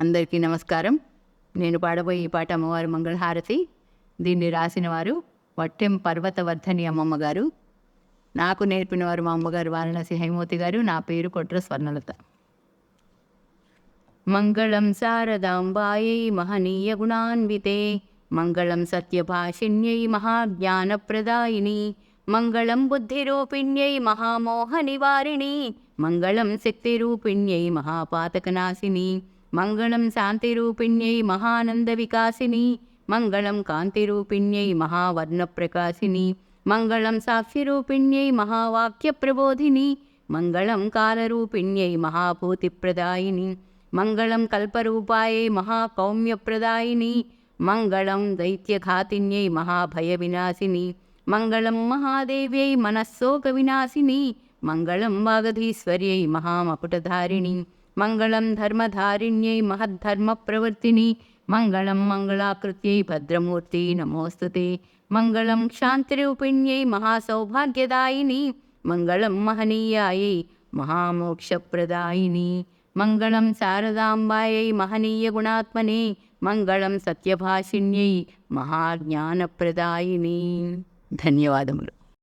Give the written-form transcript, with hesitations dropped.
అందరికీ నమస్కారం. నేను పాడబోయే ఈ పాట అమ్మవారి మంగళహారతి. దీన్ని రాసిన వారు వట్టెం పర్వతవర్ధని అమ్మమ్మ గారు. నాకు నేర్పినవారు మా అమ్మగారు వారణాసి హైమవతి గారు. నా పేరు కొట్ర స్వర్ణలత. మంగళం శారదాంబాయై మహనీయ గుణాన్వితే, మంగళం సత్యభాషిణ్యై మహాజ్ఞానప్రదాయిని, మంగళం బుద్ధిరూపిణ్యై మహామోహనివారిణి, మంగళం శక్తిరూపిణ్యై మహాపాతకనాశిని, మంగళం శాంతిరూపిణ్యై మహానందవికాసిని, మంగళం కాంతిరూపిణ్యై మహావర్ణప్రకాశిని, మంగళం సాక్షిరూపిణ్యై మహావాక్యప్రబోధిని, మంగళం కాలరూపిణ్యై మహాభూతిప్రదాయిని, మంగళం కల్పరూపాయై మహాకౌమ్యప్రదాయిని, మంగళం దైత్యఘాతిన్యై మహాభయవినాశిని, మంగళం మహాదేవ్యై మనస్సోకవినాశిని, మంగళం వాగధీశ్వర్యై మహామకుటధారిణి, మంగళం ధర్మధారిణ్యై మహద్ధర్మప్రవర్తిని, మంగళం మంగళాకృత్యై భద్రమూర్తి నమోస్తుతే, మంగళం శాంతిరూపిణ్యై మహాసౌభాగ్యదాయిని, మంగళం మహనీయాయై మహామోక్షప్రదాయిని, మంగళం శారదాంబాయై మహనీయ గుణాత్మనే, మంగళం సత్యభాషిణ్యై మహాజ్ఞానప్రదాయిని. ధన్యవాదములు.